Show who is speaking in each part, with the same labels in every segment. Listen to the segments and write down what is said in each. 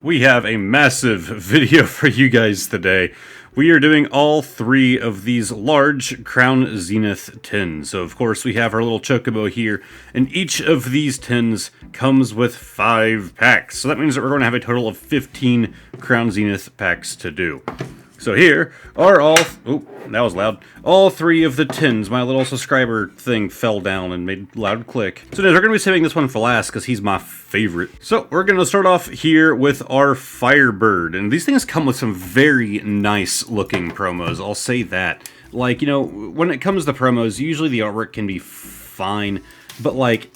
Speaker 1: We have a massive video for you guys today. We are doing all three of these large Crown Zenith tins. So of course we have our little chocobo here, and each of these tins comes with 5 packs. So that means that we're going to have a total of 15 Crown Zenith packs to do. So here are all, oh, that was loud, all 3 of the tins. My little subscriber thing fell down and made loud click. So we're going to be saving this one for last because he's my favorite. So we're going to start off here with our Firebird. And these things come with some very nice looking promos, I'll say that. Like, you know, when it comes to promos, usually the artwork can be fine, but like,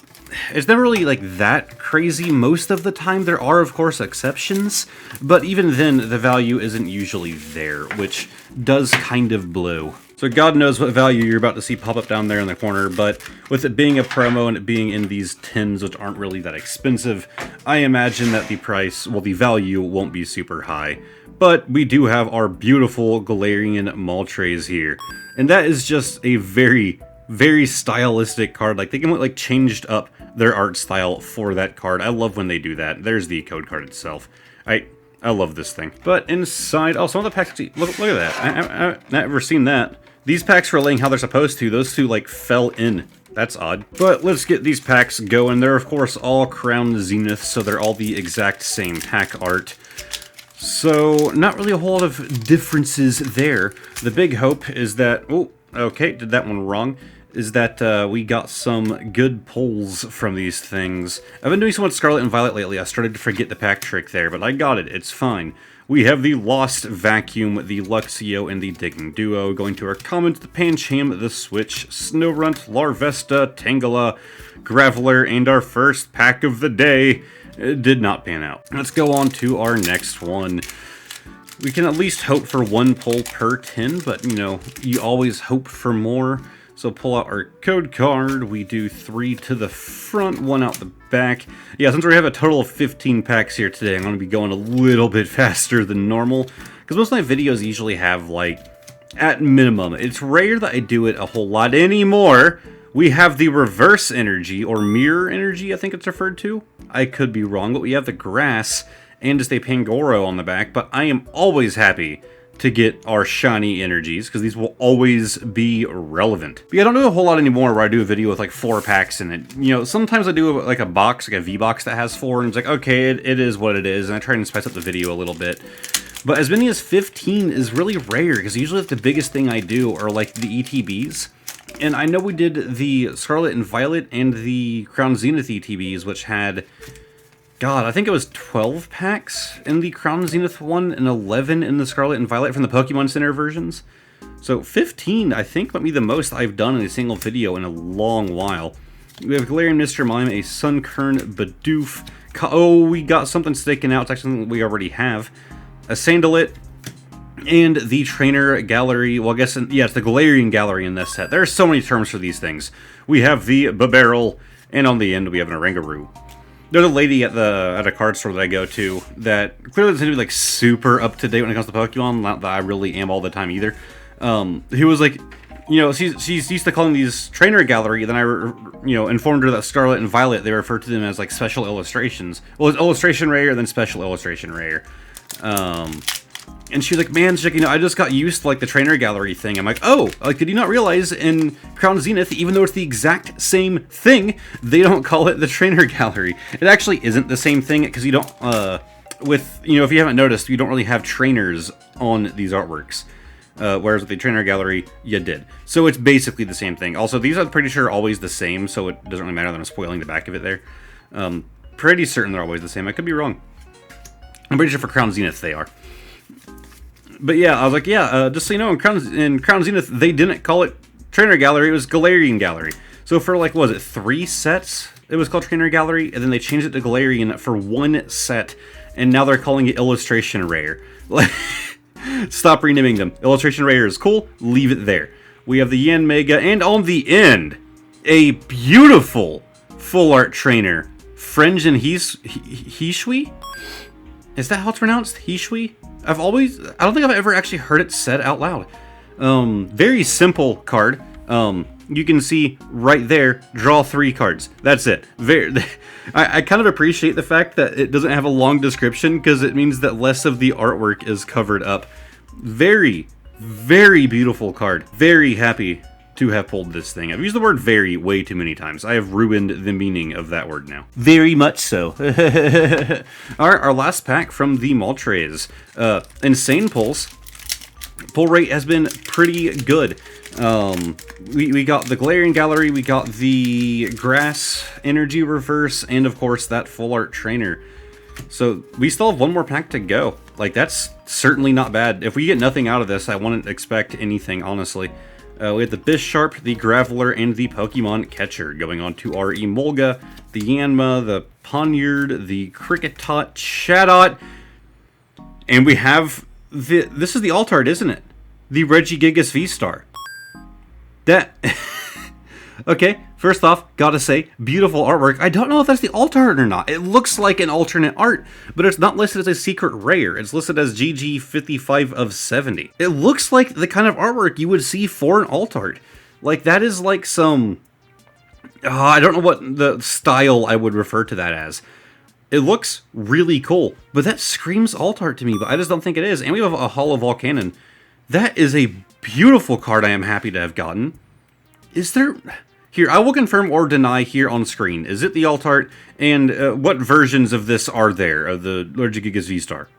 Speaker 1: it's never really like that crazy most of the time. There are of course exceptions, but even then the value isn't usually there, which does kind of blow. So God knows what value you're about to see pop up down there in the corner, but with it being a promo and it being in these tins which aren't really that expensive, I imagine that the price, well, the value won't be super high. But we do have our beautiful Galarian Moltres here, and that is just a very stylistic card. Like, they can like changed up their art style for that card. I love when they do that. There's the code card itself. I love this thing. But inside, oh, some of the packs, look at that. I've never seen that. These packs were laying how they're supposed to. Those two like fell in. That's odd. But let's get these packs going. They're of course all Crown Zenith, so they're all the exact same pack art. So not really a whole lot of differences there. The big hope is that, oh, okay, did that one wrong, is that we got some good pulls from these things. I've been doing so much Scarlet and Violet lately, I started to forget the pack trick there, but I got it, it's fine. We have the Lost Vacuum, the Luxio, and the Digging Duo. Going to our comments, the Pancham, the Switch, Snorunt, Larvesta, Tangela, Graveler, and our first pack of the day. It did not pan out. Let's go on to our next one. We can at least hope for 1 pull per tin, but you know, you always hope for more. So pull out our code card, we do 3 to the front, 1 out the back. Yeah, since we have a total of 15 packs here today, I'm going to be going a little bit faster than normal, because most of my videos usually have, like, at minimum, it's rare that I do it a whole lot anymore. We have the Reverse Energy, or Mirror Energy, I think it's referred to. I could be wrong, but we have the Grass, and just a Pangoro on the back, but I am always happy to get our shiny energies, because these will always be relevant. But yeah, I don't do a whole lot anymore where I do a video with like 4 packs in it. You know, sometimes I do like a box, like a V-box that has 4, and it's like, okay, it is what it is, and I try and spice up the video a little bit. But as many as 15 is really rare, because usually the biggest thing I do are like the ETBs. And I know we did the Scarlet and Violet and the Crown Zenith ETBs, which had, God, I think it was 12 packs in the Crown Zenith one and 11 in the Scarlet and Violet from the Pokemon Center versions. So 15, I think, might be the most I've done in a single video in a long while. We have Galarian Mr. Mime, a Sunkern, Bidoof. Oh, we got something sticking out. It's actually something we already have. A Salandit, and the Trainer Gallery. Well, I guess, yeah, it's the Galarian Gallery in this set. There are so many terms for these things. We have the Babarrel, and on the end we have an Oranguru. There's a lady at a card store that I go to that clearly doesn't be like super up to date when it comes to Pokemon. Not that I really am all the time either. Who was like, you know, she's used to calling these Trainer Gallery. Then I, you know, informed her that Scarlet and Violet, they refer to them as like special illustrations. Well, it's illustration rare, then special illustration rare. And she's like, man, you know, I just got used to like the Trainer Gallery thing. I'm like, oh, like, did you not realize in Crown Zenith, even though it's the exact same thing, they don't call it the Trainer Gallery? It actually isn't the same thing, because you don't, you know, if you haven't noticed, you don't really have trainers on these artworks. Whereas with the Trainer Gallery, you did. So it's basically the same thing. Also, these I'm pretty sure are always the same, so it doesn't really matter that I'm spoiling the back of it there. Pretty certain they're always the same. I could be wrong. I'm pretty sure for Crown Zenith they are. But yeah, I was like, yeah, just so you know, in Crown Zenith, they didn't call it Trainer Gallery, it was Galarian Gallery. So for like, what was it, 3 sets, it was called Trainer Gallery, and then they changed it to Galarian for 1 set, and now they're calling it Illustration Rare. Stop renaming them. Illustration Rare is cool, leave it there. We have the Yanmega, and on the end, a beautiful full art trainer, Fringe and Hishui? Is that how it's pronounced? Hishui? I don't think I've ever actually heard it said out loud. Very simple card. you can see right there, draw 3 cards. That's it. I kind of appreciate the fact that it doesn't have a long description, because it means that less of the artwork is covered up. Very, very beautiful card. Very happy to have pulled this thing. I've used the word very way too many times. I have ruined the meaning of that word now. Very much so. Alright, our last pack from the Moltres. Insane pulls. Pull rate has been pretty good. We got the Galarian Gallery, we got the Grass Energy Reverse, and of course that Full Art Trainer. So we still have one more pack to go. Like, that's certainly not bad. If we get nothing out of this, I wouldn't expect anything, honestly. We have the Bisharp, the Graveler, and the Pokemon Catcher. Going on to our Emolga, the Yanma, the Ponyard, the Kricketot, Chatot, and we have this is the alt art, isn't it? The Regigigas V-Star. That okay, first off, gotta say, beautiful artwork. I don't know if that's the alt art or not. It looks like an alternate art, but it's not listed as a secret rare. It's listed as GG 55 of 70. It looks like the kind of artwork you would see for an alt art. Like, that is like some... I don't know what the style I would refer to that as. It looks really cool, but that screams alt art to me, but I just don't think it is. And we have a Hollow Volcanon. That is a beautiful card I am happy to have gotten. Is there... Here, I will confirm or deny here on screen. Is it the alt art? And what versions of this are there, of the Regigigas V-Star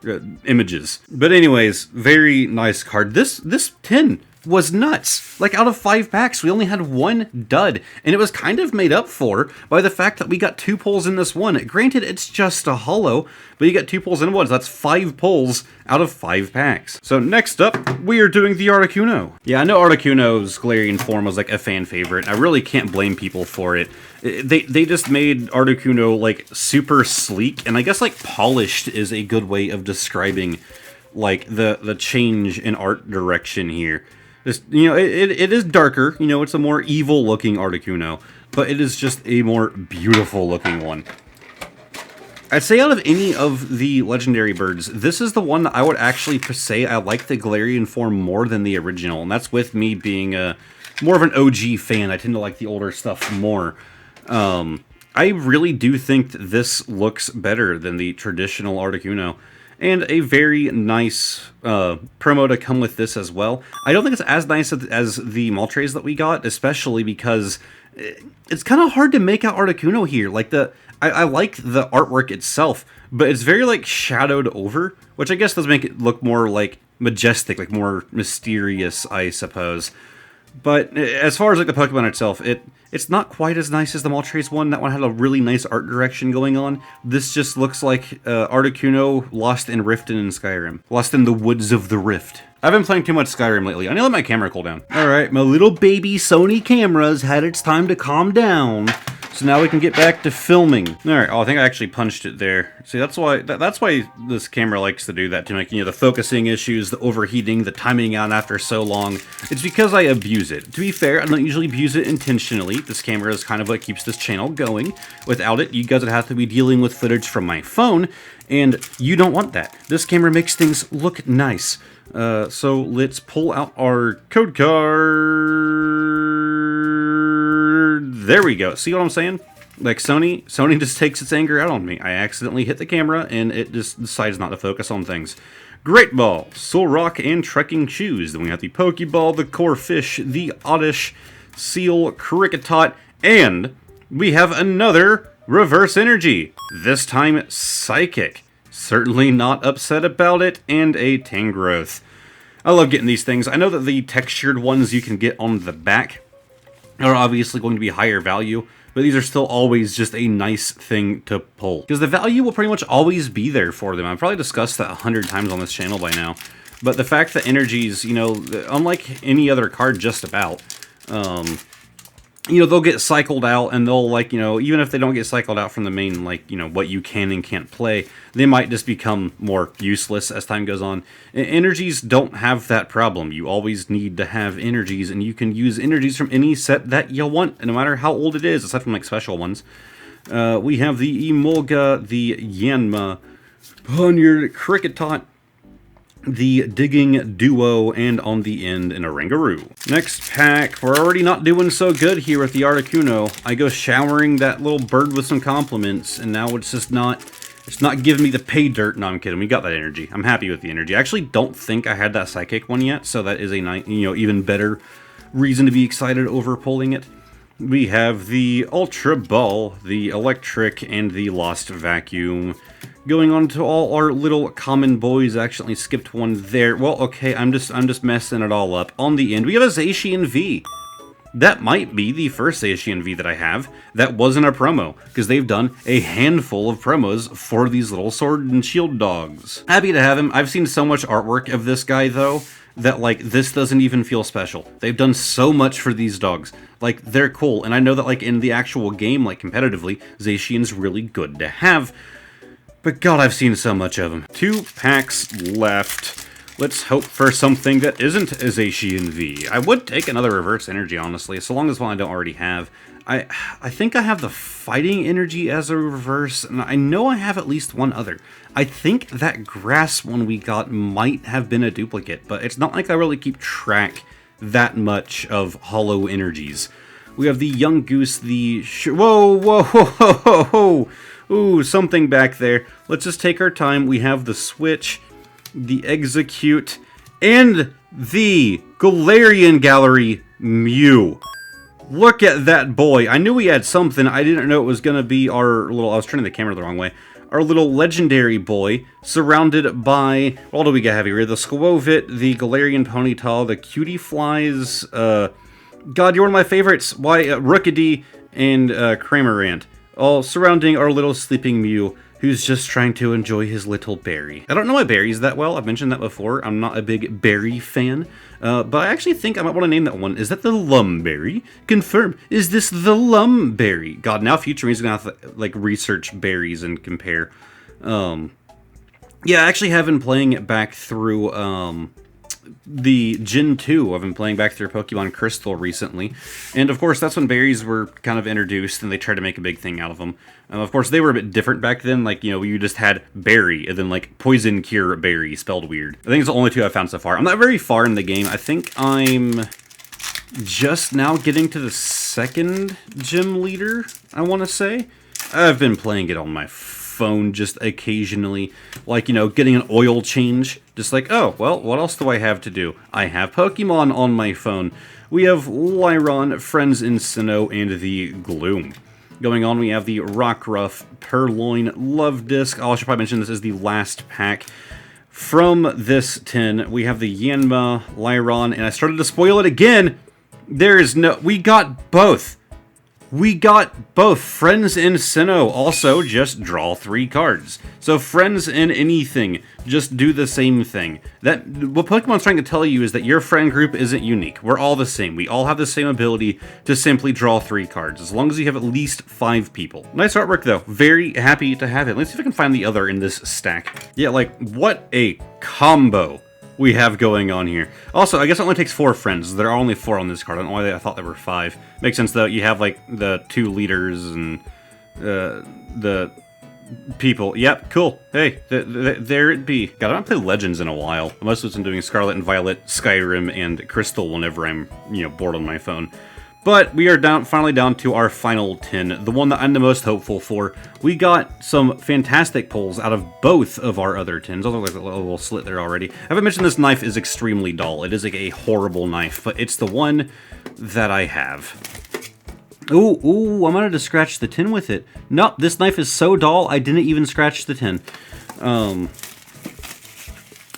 Speaker 1: images? But anyways, very nice card. This tin was nuts. Like, out of 5 packs, we only had 1 dud, and it was kind of made up for by the fact that we got 2 pulls in this one. Granted, it's just a holo, but you got 2 pulls in one, so that's 5 pulls out of 5 packs. So next up, we are doing the Articuno. Yeah, I know Articuno's Galarian form was like a fan favorite. I really can't blame people for it. They just made Articuno like super sleek, and I guess like polished is a good way of describing like the change in art direction here. This, you know, it is darker, you know, it's a more evil looking Articuno, but it is just a more beautiful looking one. I'd say out of any of the legendary birds, this is the one that I would actually say I like the Galarian form more than the original, and that's with me being more of an OG fan. I tend to like the older stuff more. I really do think that this looks better than the traditional Articuno. And a very nice promo to come with this as well. I don't think it's as nice as the Moltres that we got, especially because it's kind of hard to make out Articuno here. Like, I like the artwork itself, but it's very, like, shadowed over, which I guess does make it look more, like, majestic, like, more mysterious, I suppose. But as far as, like, the Pokemon itself, it's not quite as nice as the Moltres one. That one had a really nice art direction going on. This just looks like Articuno lost in Riften in Skyrim. Lost in the woods of the Rift. I've been playing too much Skyrim lately. I need to let my camera cool down. Alright, my little baby Sony camera's had its time to calm down. So now we can get back to filming. Alright, oh, I think I actually punched it there. See, that's why this camera likes to do that, to make, you know, the focusing issues, the overheating, the timing out after so long. It's because I abuse it. To be fair, I don't usually abuse it intentionally. This camera is kind of what keeps this channel going. Without it, you guys would have to be dealing with footage from my phone, and you don't want that. This camera makes things look nice. So let's pull out our code card. There we go. See what I'm saying? Like, Sony just takes its anger out on me. I accidentally hit the camera, and it just decides not to focus on things. Great Ball, Solrock, and Trekking Shoes. Then we have the Pokeball, the Corphish, the Oddish, Seal, Kricketot, and we have another Reverse Energy. This time, Psychic. Certainly not upset about it, and a Tangrowth. I love getting these things. I know that the textured ones you can get on the back are obviously going to be higher value, but these are still always just a nice thing to pull. Because the value will pretty much always be there for them. I've probably discussed that 100 times on this channel by now. But the fact that energies, you know, unlike any other card just about, you know, they'll get cycled out, and they'll, like, you know, even if they don't get cycled out from the main, like, you know, what you can and can't play, they might just become more useless as time goes on. Energies don't have that problem. You always need to have energies, and you can use energies from any set that you want, no matter how old it is, aside from, like, special ones. We have the Emolga, the Yanma, Ponyard, Kricketot, the Digging Duo, and on the end, an Oranguru. Next pack, we're already not doing so good here with the Articuno. I go showering that little bird with some compliments, and now it's just not... It's not giving me the pay dirt. No, I'm kidding. We got that energy. I'm happy with the energy. I actually don't think I had that Psychic one yet, so that is a even better reason to be excited over pulling it. We have the Ultra Ball, the Electric, and the Lost Vacuum. Going on to all our little common boys. I accidentally skipped one there. Well, okay, I'm just messing it all up. On the end, we have a Zacian V. That might be the first Zacian V that I have that wasn't a promo, because they've done a handful of promos for these little sword and shield dogs. Happy to have him. I've seen so much artwork of this guy, though, that, like, this doesn't even feel special. They've done so much for these dogs. Like, they're cool, and I know that, like, in the actual game, like, competitively, Zacian's really good to have. But God, I've seen so much of them. 2 packs left. Let's hope for something that isn't a Zacian V. I would take another reverse energy, honestly, so long as one I don't already have. I think I have the fighting energy as a reverse, and I know I have at least one other. I think that grass one we got might have been a duplicate, but it's not like I really keep track that much of hollow energies. We have the Young Goose, the... Whoa, whoa, whoa, whoa, whoa, whoa! Ooh, something back there. Let's just take our time. We have the Switch, the Execute, and the Galarian Gallery Mew. Look at that boy. I knew we had something. I didn't know it was going to be our little... I was turning the camera the wrong way. Our little legendary boy, surrounded by... What do we have here? The Squovit, the Galarian Ponyta, the Cutie Flies. God, you're one of my favorites. Why, Rookidee and Cramorant. All surrounding our little sleeping Mew, who's just trying to enjoy his little berry. I don't know my berries that well. I've mentioned that before. I'm not a big berry fan. But I actually think I might want to name that one. Is that the Lumberry? Confirm. Is this the Lumberry? God, now Future Me's gonna have to, like, research berries and compare. Yeah, I actually have been playing it back through, the Gen 2. I've been playing back through Pokemon Crystal recently, and of course that's when berries were kind of introduced and they tried to make a big thing out of them. Of course they were a bit different back then, like, you know, you just had berry and then like poison cure berry spelled weird. I think it's the only 2 I've found so far. I'm not very far in the game. I think I'm just now getting to the 2nd gym leader, I want to say. I've been playing it on my phone just occasionally, like, you know, getting an oil change, just like, oh, well, what else do I have to do? I have Pokemon on my phone. We have Lyron, Friends in Sinnoh, and the Gloom. Going on, we have the Rockruff, Purloin, Love Disc. Oh, I should probably mention this is the last pack. From this tin, we have the Yanma, Lyron, and I started to spoil it again. There is no... We got both. We got both. Friends in Sinnoh also just draw 3 cards. So friends in anything just do the same thing. That what Pokemon's trying to tell you is that your friend group isn't unique. We're all the same. We all have the same ability to simply draw 3 cards, as long as you have at least 5 people. Nice artwork though. Very happy to have it. Let's see if I can find the other in this stack. Yeah, like, what a combo we have going on here. Also, I guess it only takes 4 friends. There are only 4 on this card. I don't know why I thought there were 5. Makes sense, though. You have, like, the 2 leaders and the people. Yep, cool. Hey, there it be. God, I haven't played Legends in a while. Most of it's been doing Scarlet and Violet, Skyrim, and Crystal whenever I'm, you know, bored on my phone. But we are finally down to our final tin, the one that I'm the most hopeful for. We got some fantastic pulls out of both of our other tins. Also, there's a little slit there already. I haven't mentioned this knife is extremely dull. It is like a horrible knife, but it's the one that I have. Ooh, I'm gonna just scratch the tin with it. Nope, this knife is so dull, I didn't even scratch the tin.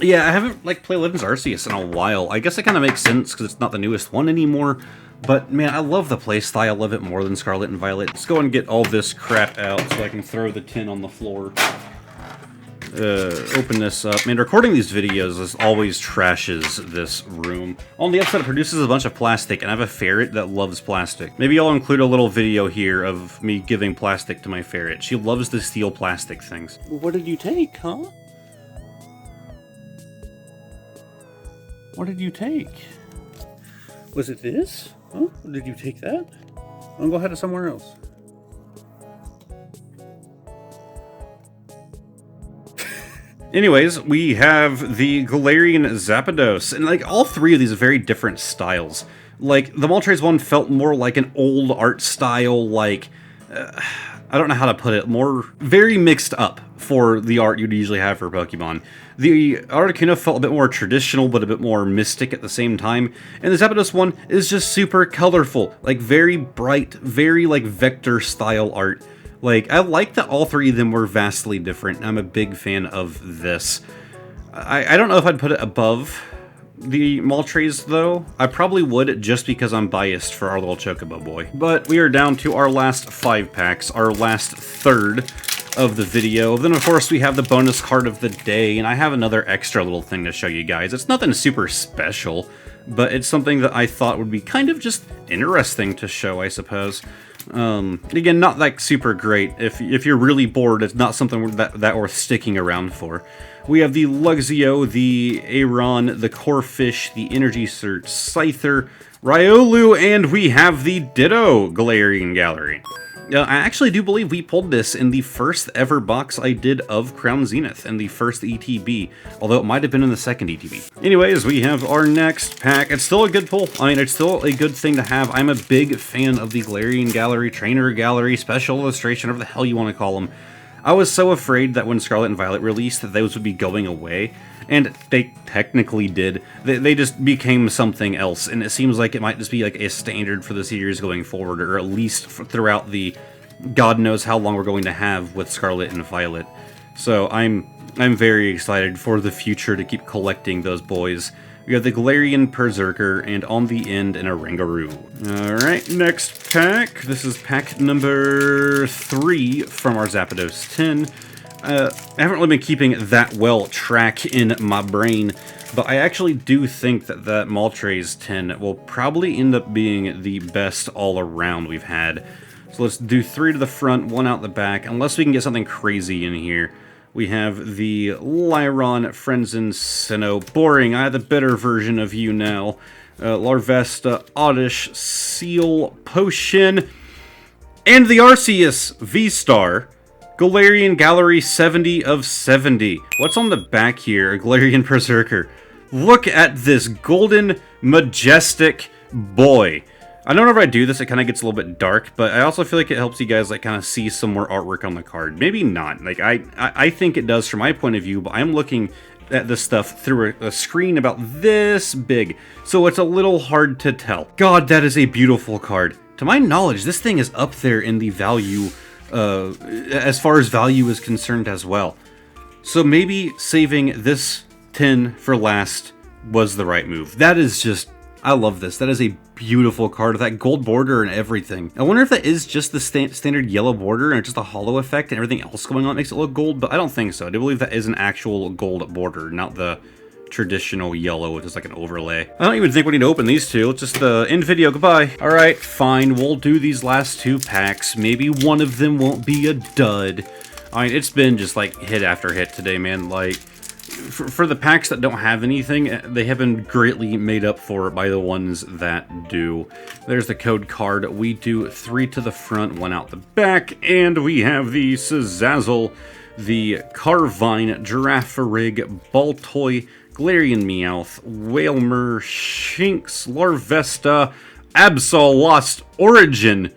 Speaker 1: Yeah, I haven't, like, played Legends Arceus in a while. I guess it kind of makes sense, because it's not the newest one anymore. But, man, I love the playstyle. I love it more than Scarlet and Violet. Let's go and get all this crap out so I can throw the tin on the floor. Open this up. Man, recording these videos always trashes this room. On the outside, it produces a bunch of plastic, and I have a ferret that loves plastic. Maybe I'll include a little video here of me giving plastic to my ferret. She loves to steal plastic things. What did you take, huh? What did you take? Was it this? Huh? Did you take that? I'll go ahead to somewhere else. Anyways, we have the Galarian Zapdos, and like all three of these are very different styles. Like the Moltres one felt more like an old art style, like I don't know how to put it, more very mixed up for the art you'd usually have for Pokemon. The Articuno felt a bit more traditional, but a bit more mystic at the same time, and the Zapdos one is just super colorful, like very bright, very like vector style art. Like, I like that all three of them were vastly different. I'm a big fan of this. I don't know if I'd put it above the Moltres, though. I probably would, just because I'm biased for our little Chocobo boy. But we are down to our last 5 packs, our last third of the video. Then, of course, we have the bonus card of the day, and I have another extra little thing to show you guys. It's nothing super special, but it's something that I thought would be kind of just interesting to show, I suppose. Again, not like super great. If you're really bored, it's not something that worth sticking around for. We have the Luxio, the Aeron, the Corphish, the Energy Search, Scyther, Riolu, and we have the Ditto Galarian Gallery. I actually do believe we pulled this in the first ever box I did of Crown Zenith, and the first ETB, although it might have been in the second ETB. Anyways, we have our next pack. It's still a good pull. I mean, it's still a good thing to have. I'm a big fan of the Galarian Gallery, Trainer Gallery, Special Illustration, whatever the hell you want to call them. I was so afraid that when Scarlet and Violet released that those would be going away, and they technically did. They just became something else, and it seems like it might just be like a standard for the series going forward, or at least throughout the God knows how long we're going to have with Scarlet and Violet. So I'm very excited for the future to keep collecting those boys. We have the Galarian Berserker, and on the end, an Oranguru. Alright, next pack. This is pack number 3 from our Zapdos 10. I haven't really been keeping that well track in my brain, but I actually do think that that Moltres 10 will probably end up being the best all-around we've had. So let's do 3 to the front, 1 out the back, unless we can get something crazy in here. We have the Lyron, Frenzen, Sinnoh. Boring, I have the better version of you now. Larvesta, Oddish, Seal, Potion, and the Arceus V-Star. Galarian Gallery 70 of 70. What's on the back here? A Galarian Berserker. Look at this golden, majestic boy. I know whenever I do this, it kind of gets a little bit dark, but I also feel like it helps you guys like kind of see some more artwork on the card. Maybe not. Like I think it does from my point of view, but I'm looking at this stuff through a screen about this big, so it's a little hard to tell. God, that is a beautiful card. To my knowledge, this thing is up there in the value, as far as value is concerned as well. So maybe saving this 10 for last was the right move. That is just, I love this. That is a beautiful card with that gold border and everything. I wonder if that is just the standard yellow border and just a hollow effect and everything else going on makes it look gold, but I don't think so. I do believe that is an actual gold border, not the traditional yellow with just like an overlay. I don't even think we need to open these two. Let's just end video. Goodbye. All right, fine. We'll do these last 2 packs. Maybe one of them won't be a dud. I mean, it's been just like hit after hit today, man. Like, for the packs that don't have anything, they have been greatly made up for by the ones that do. There's the code card. We do 3 to the front, 1 out the back, and we have the Sazazzel, the Carvine, Girafarig, Baltoy, Galarian Meowth, Wailmer, Shinx, Larvesta, Absol Lost Origin,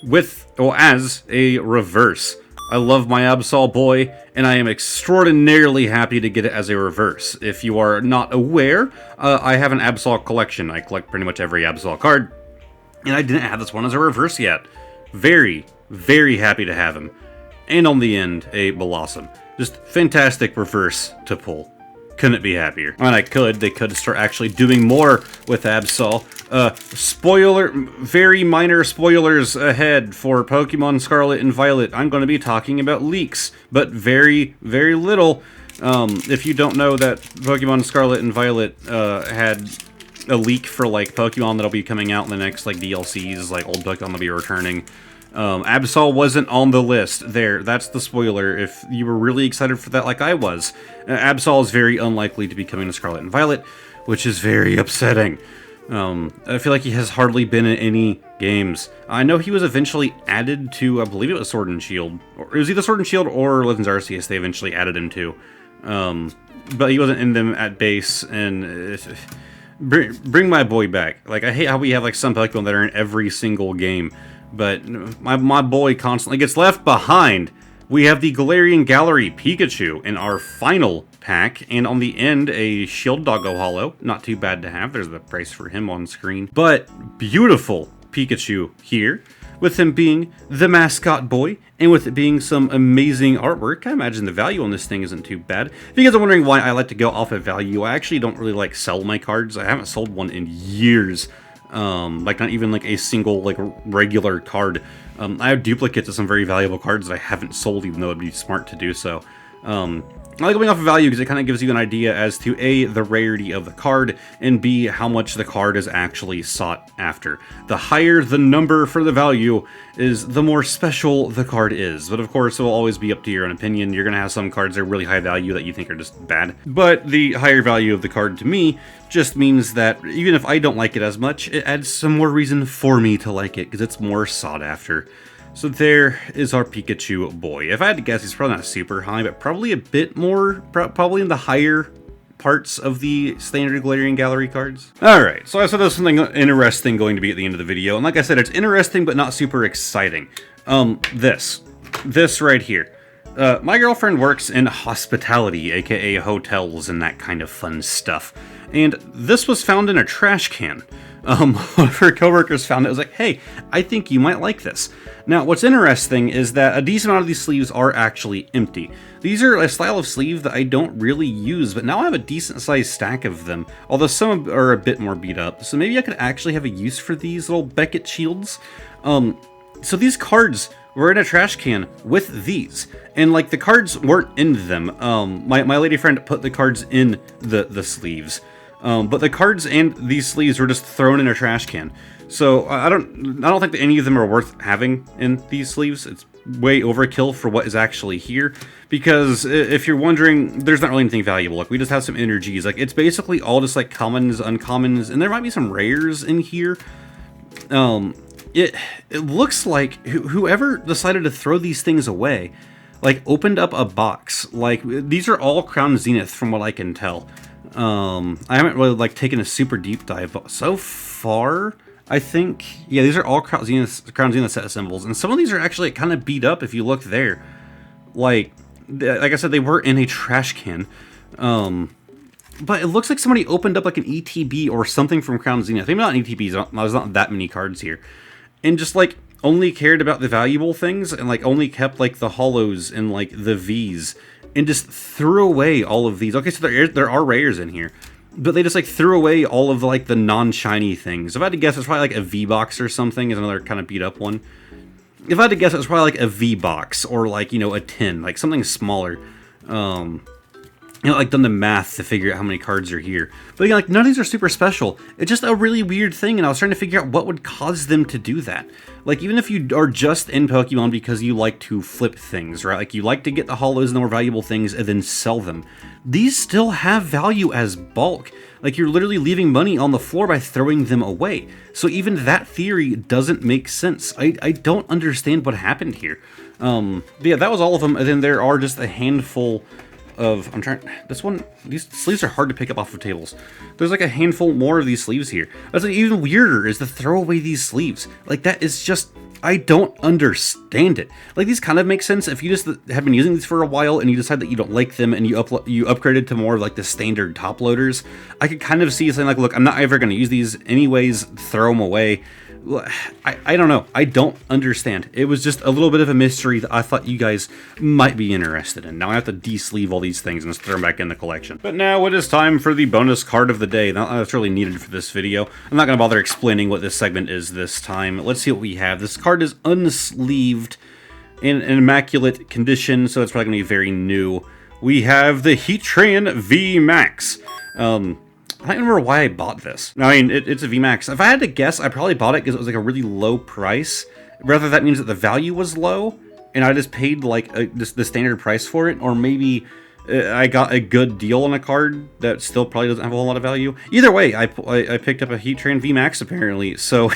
Speaker 1: with, well, as a reverse. I love my Absol boy, and I am extraordinarily happy to get it as a reverse. If you are not aware, I have an Absol collection. I collect pretty much every Absol card, and I didn't have this one as a reverse yet. Very, very happy to have him. And on the end, a Blossom. Just fantastic reverse to pull. Couldn't be happier. And they could start actually doing more with Absol. Spoiler, very minor spoilers ahead for Pokemon Scarlet and Violet. I'm going to be talking about leaks, but very, very little. If you don't know that Pokemon Scarlet and Violet had a leak for like Pokemon that'll be coming out in the next like DLCs, like old Pokemon that'll be returning. Absol wasn't on the list. There, that's the spoiler. If you were really excited for that like I was, Absol is very unlikely to be coming to Scarlet and Violet, which is very upsetting. I feel like he has hardly been in any games. I know he was eventually added to, I believe it was Sword and Shield. Or it was either Sword and Shield or Legends Arceus they eventually added him to. But he wasn't in them at base, and bring my boy back. Like, I hate how we have like some Pokemon that are in every single game, but my boy constantly gets left behind. We have the Galarian Gallery Pikachu in our final pack, and on the end, a Shield Doggo Holo. Not too bad to have. There's the price for him on screen. But beautiful Pikachu here, with him being the mascot boy, and with it being some amazing artwork. I imagine the value on this thing isn't too bad. If you guys are wondering why I like to go off of value, I actually don't really like sell my cards. I haven't sold one in years. Like not even like a single like regular card. I have duplicates of some very valuable cards that I haven't sold, even though it'd be smart to do so. I like going off of value because it kind of gives you an idea as to A, the rarity of the card, and B, how much the card is actually sought after. The higher the number for the value is, the more special the card is. But of course, it will always be up to your own opinion. You're going to have some cards that are really high value that you think are just bad. But the higher value of the card to me just means that even if I don't like it as much, it adds some more reason for me to like it because it's more sought after. So there is our Pikachu boy. If I had to guess, he's probably not super high, but probably a bit more, probably in the higher parts of the standard Galarian Gallery cards. Alright, so I said there's something interesting going to be at the end of the video, and like I said, it's interesting but not super exciting. This right here. My girlfriend works in hospitality, aka hotels and that kind of fun stuff. And this was found in a trash can. One of her coworkers found it. Was like, hey, I think you might like this. Now, what's interesting is that a decent amount of these sleeves are actually empty. These are a style of sleeve that I don't really use, but now I have a decent sized stack of them, although some are a bit more beat up. So maybe I could actually have a use for these little Beckett shields. So these cards were in a trash can with these, and like the cards weren't in them. My lady friend put the cards in the sleeves. But the cards and these sleeves were just thrown in a trash can. So I don't think that any of them are worth having in these sleeves. It's way overkill for what is actually here. Because if you're wondering, there's not really anything valuable. Like, we just have some energies. Like, it's basically all just like commons, uncommons, and there might be some rares in here. It looks like whoever decided to throw these things away, like, opened up a box. Like, these are all Crown Zenith from what I can tell. I haven't really like taken a super deep dive so far. I think, yeah, these are all Crown Zenith set symbols, and some of these are actually kind of beat up if you look there. Like I said, they were in a trash can. But it looks like somebody opened up like an ETB or something from Crown Zenith. Maybe not an ETB, there's not that many cards here. And just like only cared about the valuable things and like only kept like the holos and like the Vs. And just threw away all of these. Okay, so there are rares in here, but they just like threw away all of like the non-shiny things. If I had to guess, it's probably like a V-Box or something. Is another kind of beat up one. If I had to guess, it's probably like a V-Box or like, you know, a 10, like something smaller. You know, like done the math to figure out how many cards are here. But again, like none of these are super special. It's just a really weird thing, and I was trying to figure out what would cause them to do that. Like, even if you are just in Pokemon because you like to flip things, right? Like, you like to get the holos and the more valuable things and then sell them. These still have value as bulk. Like, you're literally leaving money on the floor by throwing them away. So even that theory doesn't make sense. I don't understand what happened here. But yeah, that was all of them, and then there are just a handful of, these sleeves are hard to pick up off of tables. There's like a handful more of these sleeves here. That's like even weirder is to throw away these sleeves. Like, that is just, I don't understand it. Like, these kind of make sense if you just have been using these for a while and you decide that you don't like them and you upgraded to more of like the standard top loaders. I could kind of see something like, look, I'm not ever going to use these anyways, throw them away. I don't know. I don't understand. It was just a little bit of a mystery that I thought you guys might be interested in. Now I have to de-sleeve all these things and just throw them back in the collection. But now it is time for the bonus card of the day. Now, that's really needed for this video. I'm not going to bother explaining what this segment is this time. Let's see what we have. This card is unsleeved in an immaculate condition, so it's probably going to be very new. We have the Heatran V Max. I don't remember why I bought this. I mean, it's a VMAX. If I had to guess, I probably bought it because it was like a really low price. Rather, that means that the value was low, and I just paid like the standard price for it, or maybe I got a good deal on a card that still probably doesn't have a whole lot of value. Either way, I picked up a Heatran VMAX apparently, so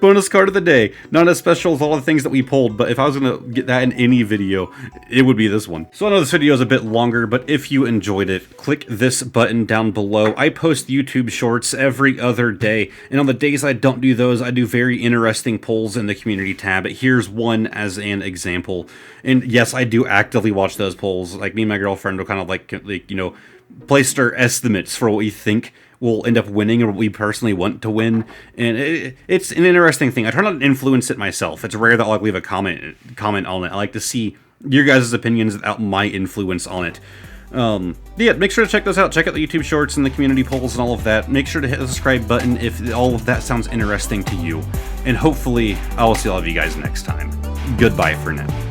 Speaker 1: Bonus card of the day. Not as special as all the things that we pulled, but if I was going to get that in any video, it would be this one. So I know this video is a bit longer, but if you enjoyed it, click this button down below. I post YouTube shorts every other day, and on the days I don't do those, I do very interesting polls in the community tab. Here's one as an example. And yes, I do actively watch those polls. Like, me and my girlfriend will kind of like you know, place our estimates for what we think will end up winning or what we personally want to win, and it's an interesting thing. I try not to influence it myself. It's rare that I'll like leave a comment on it. I like to see your guys' opinions without my influence on it. Yeah, make sure to check those out. Check out the YouTube shorts and the community polls and all of that. Make sure to hit the subscribe button if all of that sounds interesting to you, and hopefully I will see all of you guys next time. Goodbye for now.